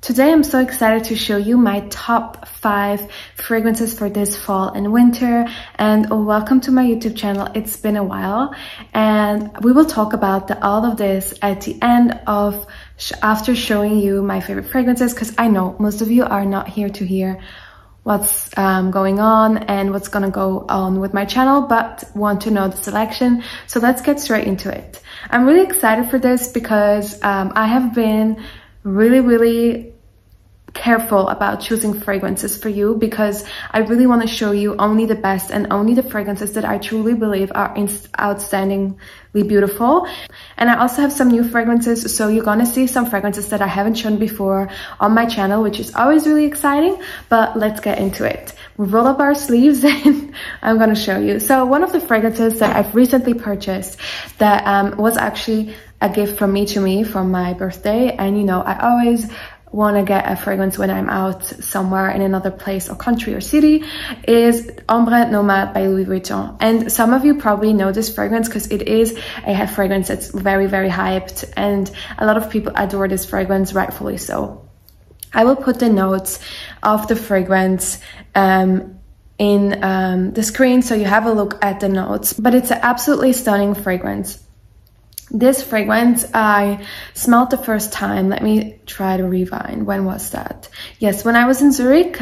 Today I'm so excited to show you my top 5 fragrances for this fall and winter, and welcome to my YouTube channel. It's been a while and we will talk about all of this at the end of after showing you my favorite fragrances, because I know most of you are not here to hear what's going on and what's gonna go on with my channel, but want to know the selection. So let's get straight into it. I'm really excited for this because I have been really careful about choosing fragrances for you, because I really want to show you only the best and only the fragrances that I truly believe are outstandingly beautiful. And I also have some new fragrances, so you're gonna see some fragrances that I haven't shown before on my channel, which is always really exciting. But let's get into it. We roll up our sleeves and I'm gonna show you. So one of the fragrances that I've recently purchased that was actually a gift from me to me for my birthday, and you know, I always want to get a fragrance when I'm out somewhere in another place or country or city, is Ombre Nomade by Louis Vuitton. And some of you probably know this fragrance because it is a fragrance that's very hyped, and a lot of people adore this fragrance, rightfully so. I will put the notes of the fragrance in the screen so you have a look at the notes, but it's an absolutely stunning fragrance. This fragrance I smelled the first time. Let me try to rewind. When was that? Yes, when I was in Zurich.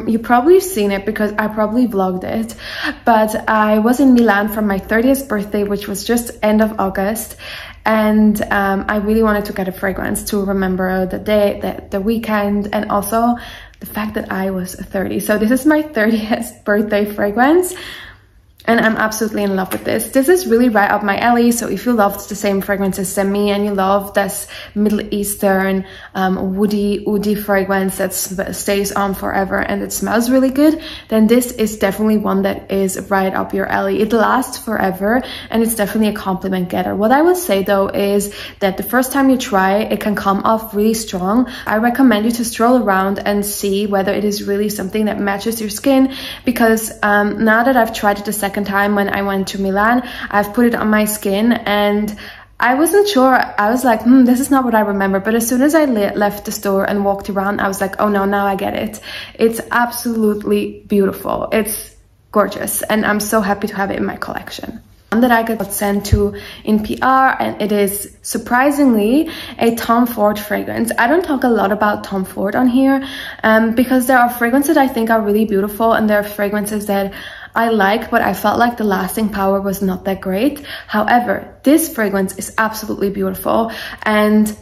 You probably seen it because I probably vlogged it. But I was in Milan for my 30th birthday, which was just end of August. And I really wanted to get a fragrance to remember the day, the weekend, and also the fact that I was 30. So this is my 30th birthday fragrance. And I'm absolutely in love with this. This is really right up my alley. So if you loved the same fragrances as me and you love this Middle Eastern woody fragrance that stays on forever and it smells really good, then this is definitely one that is right up your alley. It lasts forever and it's definitely a compliment getter. What I will say though is that the first time you try, it can come off really strong. I recommend you to stroll around and see whether it is really something that matches your skin, because now that I've tried it the second time when I went to Milan, I've put it on my skin and I wasn't sure. I was like, this is not what I remember. But as soon as I left the store and walked around, I was like, oh no, now I get it. It's absolutely beautiful. It's gorgeous. And I'm so happy to have it in my collection. One that I got sent to in PR, and it is surprisingly a Tom Ford fragrance. I don't talk a lot about Tom Ford on here because there are fragrances that I think are really beautiful, and there are fragrances that I like, but I felt like the lasting power was not that great. However, this fragrance is absolutely beautiful, and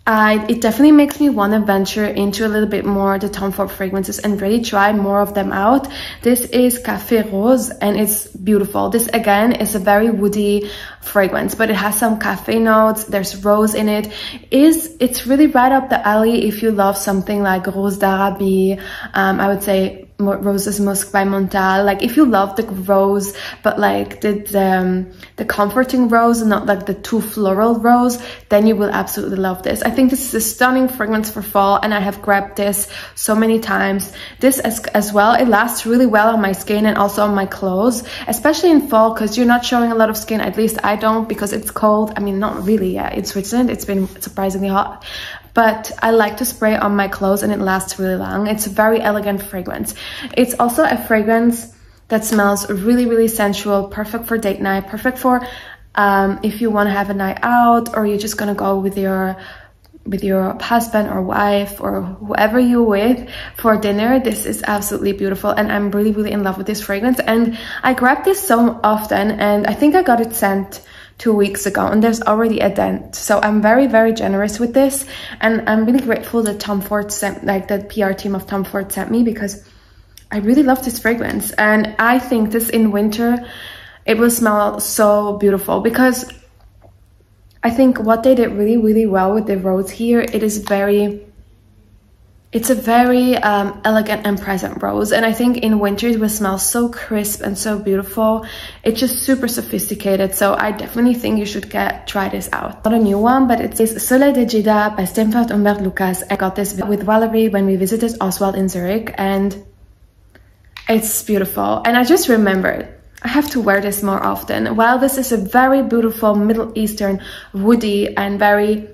it definitely makes me want to venture into a little bit more the Tom Ford fragrances and really try more of them out. This is Café Rose and it's beautiful. This again is a very woody fragrance, but it has some cafe notes. There's rose in it. It's really right up the alley if you love something like Rose d'Arabie. I would say Roses Musk by Montal. Like if you love the rose, but like the comforting rose, not like the too floral rose, then you will absolutely love this. I think this is a stunning fragrance for fall, and I have grabbed this so many times. This as well, it lasts really well on my skin and also on my clothes, especially in fall, because you're not showing a lot of skin. At least I don't, because it's cold. I mean, not really yet. In Switzerland, it's been surprisingly hot. But I like to spray on my clothes and it lasts really long. It's a very elegant fragrance. It's also a fragrance that smells really sensual, perfect for date night, perfect for if you want to have a night out, or you're just gonna go with your husband or wife or whoever you're with for dinner. This is absolutely beautiful, and I'm really in love with this fragrance. And I grabbed this so often, and I think I got it sent 2 weeks ago, and there's already a dent. So I'm very generous with this, and I'm really grateful that Tom Ford sent, like the PR team of Tom Ford sent me, because I really love this fragrance. And I think this in winter, it will smell so beautiful, because I think what they did really well with the rose here, it's a very elegant and present rose, and I think in winter it will smell so crisp and so beautiful. It's just super sophisticated, so I definitely think you should try this out. Not a new one, but it says Soleil de Jeddah by Stephane Humbert Lucas. I got this with Valerie when we visited Oswald in Zurich, and it's beautiful. And I just remembered, I have to wear this more often. While this is a very beautiful Middle Eastern woody and very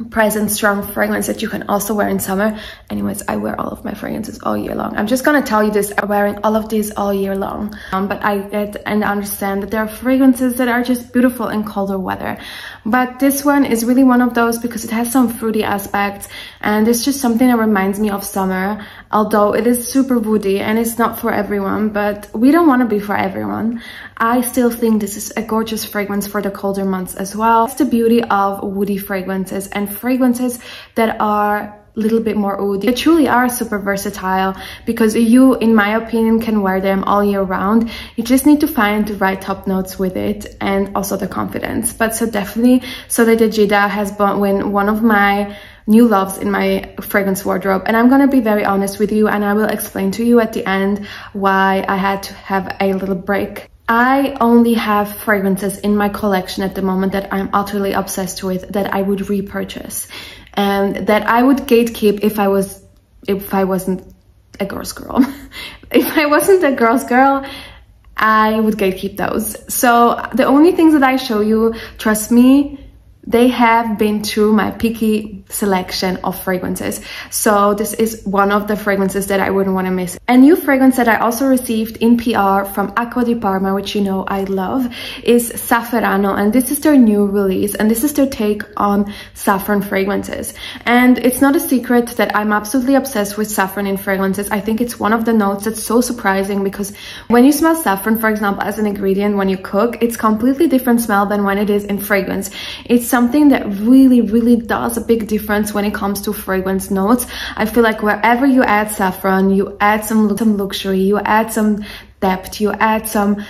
present strong fragrance that you can also wear in summer. Anyways, I wear all of my fragrances all year long. I'm just gonna tell you this, I'm wearing all of these all year long, but I get and understand that there are fragrances that are just beautiful in colder weather, but this one is really one of those because it has some fruity aspects, and it's just something that reminds me of summer, although it is super woody and it's not for everyone, but we don't want to be for everyone. I still think this is a gorgeous fragrance for the colder months as well. It's the beauty of woody fragrances and fragrances that are a little bit more woody. They truly are super versatile because you, in my opinion, can wear them all year round. You just need to find the right top notes with it and also the confidence. But so definitely Soleil de Jeddah has been one of my new loves in my fragrance wardrobe, and I'm gonna be very honest with you, and I will explain to you at the end why I had to have a little break. I only have fragrances in my collection at the moment that I'm utterly obsessed with, that I would repurchase and that I would gatekeep if I wasn't a girl's girl. If I wasn't a girl's girl, I would gatekeep those. So the only things that I show you, trust me, they have been through my picky selection of fragrances. So this is one of the fragrances that I wouldn't want to miss. A new fragrance that I also received in PR from Acqua di Parma, which you know I love, is Zafferano, and this is their new release, and this is their take on saffron fragrances. And it's not a secret that I'm absolutely obsessed with saffron in fragrances. I think it's one of the notes that's so surprising because when you smell saffron, for example, as an ingredient when you cook, it's completely different smell than when it is in fragrance. It's something that really does a big difference when it comes to fragrance notes. I feel like wherever you add saffron, you add some luxury, you add some depth, you add some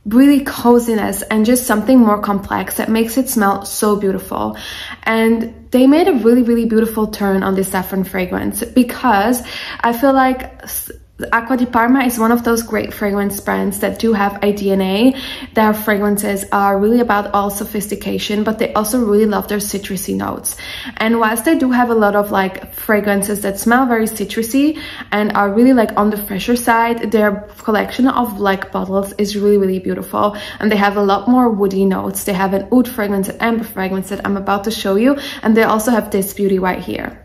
really coziness and just something more complex that makes it smell so beautiful. And they made a really beautiful turn on this saffron fragrance because I feel like Acqua di Parma is one of those great fragrance brands that do have a DNA. Their fragrances are really about all sophistication, but they also really love their citrusy notes. And whilst they do have a lot of like fragrances that smell very citrusy and are really like on the fresher side, their collection of like bottles is really beautiful. And they have a lot more woody notes. They have an oud fragrance, an amber fragrance that I'm about to show you. And they also have this beauty right here.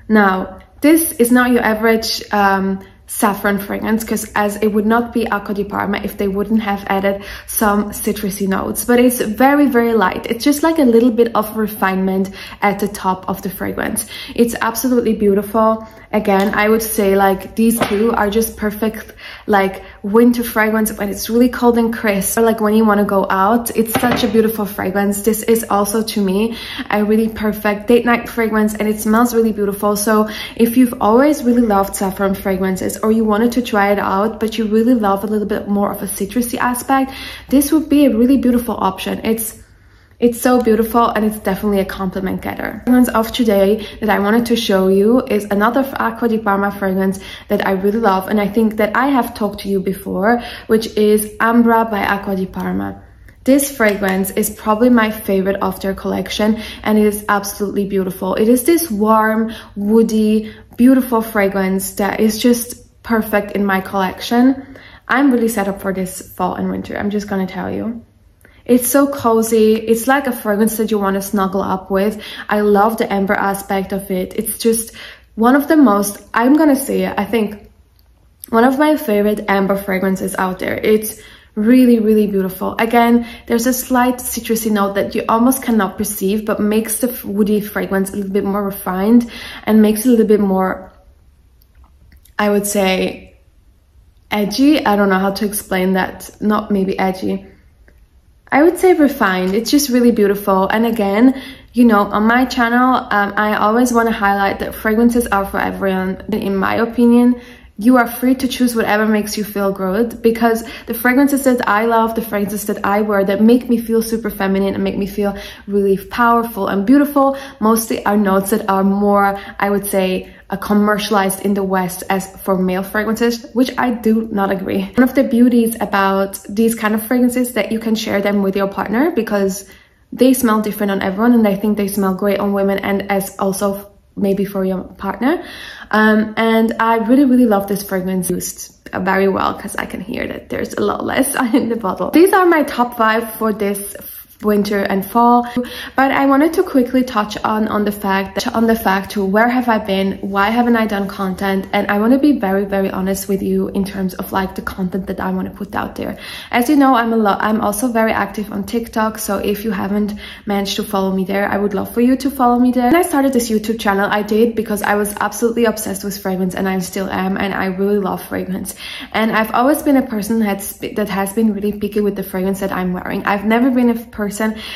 Now, this is not your average saffron fragrance, because as it would not be Acqua di Parma if they wouldn't have added some citrusy notes, but it's very light. It's just like a little bit of refinement at the top of the fragrance. It's absolutely beautiful. Again, I would say like these two are just perfect like winter fragrance when it's really cold and crisp, or like when you want to go out. It's such a beautiful fragrance. This is also to me a really perfect date night fragrance, and it smells really beautiful. So if you've always really loved saffron fragrances, or you wanted to try it out but you really love a little bit more of a citrusy aspect, this would be a really beautiful option. It's so beautiful, and it's definitely a compliment getter. The fragrance of today that I wanted to show you is another Acqua di Parma fragrance that I really love, and I think that I have talked to you before, which is Ambra by Acqua di Parma. This fragrance is probably my favorite of their collection, and it is absolutely beautiful. It is this warm, woody, beautiful fragrance that is just perfect in my collection. I'm really set up for this fall and winter, I'm just gonna tell you. It's so cozy. It's like a fragrance that you want to snuggle up with. I love the amber aspect of it. It's just one of the most, I'm gonna say it, I think one of my favorite amber fragrances out there. It's really beautiful. Again, there's a slight citrusy note that you almost cannot perceive, but makes the woody fragrance a little bit more refined and makes it a little bit more, I would say, edgy. I don't know how to explain that. Not maybe edgy, I would say refined. It's just really beautiful. And again, you know, on my channel, I always want to highlight that fragrances are for everyone. In my opinion, you are free to choose whatever makes you feel good, because the fragrances that I love, the fragrances that I wear that make me feel super feminine and make me feel really powerful and beautiful, mostly are notes that are more, I would say, commercialized in the West as for male fragrances, which I do not agree. One of the beauties about these kind of fragrances that you can share them with your partner, because they smell different on everyone, and I think they smell great on women and as also maybe for your partner. And I really love this fragrance used very well, because I can hear that there's a lot less in the bottle. These are my top 5 for this winter and fall. But I wanted to quickly touch on the fact to where have I been, why haven't I done content, and I want to be very, very honest with you in terms of like the content that I want to put out there. As you know, I'm also very active on TikTok, so if you haven't managed to follow me there, I would love for you to follow me there. When I started this YouTube channel, I did because I was absolutely obsessed with fragrance, and I still am, and I really love fragrance. And I've always been a person that has been really picky with the fragrance that I'm wearing. I've never been a person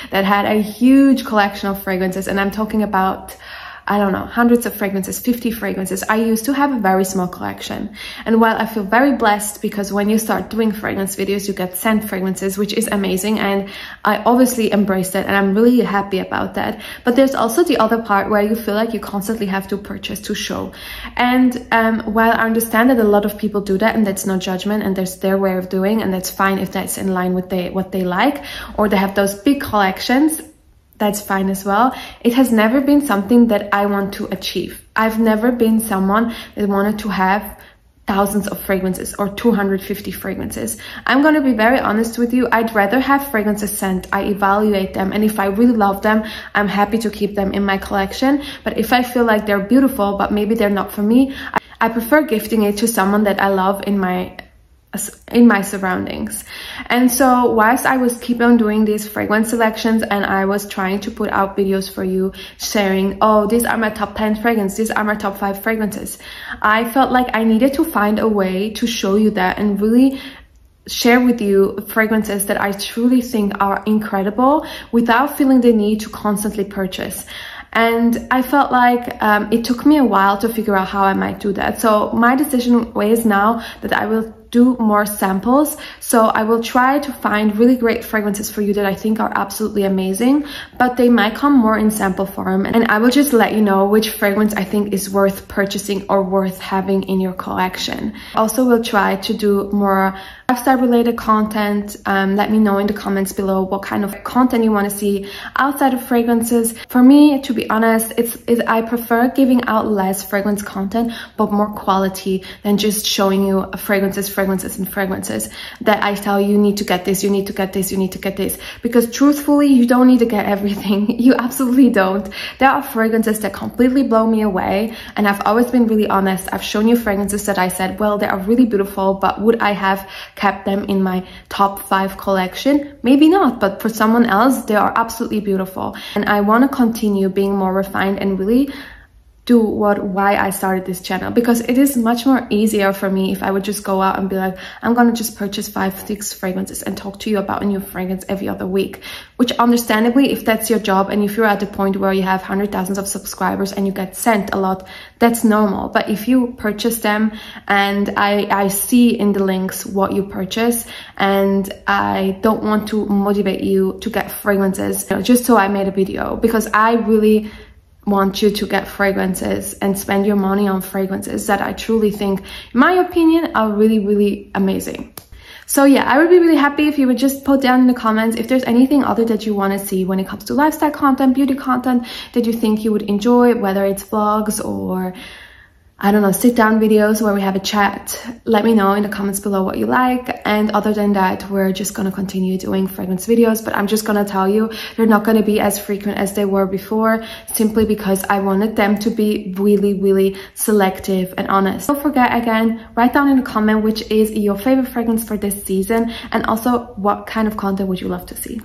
that had a huge collection of fragrances, and I'm talking about, I don't know, hundreds of fragrances, 50 fragrances. I used to have a very small collection. And while I feel very blessed because when you start doing fragrance videos, you get sent fragrances, which is amazing. And I obviously embraced it, and I'm really happy about that. But there's also the other part where you feel like you constantly have to purchase to show. And while I understand that a lot of people do that, and that's no judgment, and there's their way of doing, and that's fine if that's in line with what they like, or they have those big collections, that's fine as well. It has never been something that I want to achieve. I've never been someone that wanted to have thousands of fragrances or 250 fragrances. I'm going to be very honest with you. I'd rather have fragrances sent. I evaluate them, and if I really love them, I'm happy to keep them in my collection. But if I feel like they're beautiful, but maybe they're not for me, I prefer gifting it to someone that I love in my surroundings. And so whilst I was keep on doing these fragrance selections, and I was trying to put out videos for you sharing, oh, these are my top 10 fragrances, these are my top 5 fragrances, I felt like I needed to find a way to show you that and really share with you fragrances that I truly think are incredible without feeling the need to constantly purchase. And I felt like it took me a while to figure out how I might do that. So my decision is now that I will do more samples. So I will try to find really great fragrances for you that I think are absolutely amazing, but they might come more in sample form, and I will just let you know which fragrance I think is worth purchasing or worth having in your collection. Also, we'll try to do more lifestyle related content. Let me know in the comments below what kind of content you want to see outside of fragrances. For me, to be honest, I prefer giving out less fragrance content, but more quality than just showing you fragrances that I tell you need to get this, you need to get this, you need to get this. Because truthfully, you don't need to get everything. You absolutely don't. There are fragrances that completely blow me away, and I've always been really honest. I've shown you fragrances that I said, well, they are really beautiful, but would I have kept them in my top 5 collection? Maybe not, but for someone else, they are absolutely beautiful. And I want to continue being more refined and really do why I started this channel, because it is much more easier for me if I would just go out and be like, I'm gonna just purchase 5-6 fragrances and talk to you about a new fragrance every other week, which understandably, if that's your job and if you're at the point where you have hundreds of thousands of subscribers and you get sent a lot, that's normal. But if you purchase them and I see in the links what you purchase, and I don't want to motivate you to get fragrances, you know, just so I made a video, because I really want you to get fragrances and spend your money on fragrances that I truly think, in my opinion, are really, really amazing. So yeah, I would be really happy if you would just put down in the comments if there's anything other that you want to see when it comes to lifestyle content, beauty content that you think you would enjoy, whether it's vlogs or, I don't know, sit down videos where we have a chat. Let me know in the comments below what you like. And other than that, we're just going to continue doing fragrance videos, but I'm just going to tell you, they're not going to be as frequent as they were before, simply because I wanted them to be really, really selective and honest. Don't forget, again, write down in the comment which is your favorite fragrance for this season, and also what kind of content would you love to see.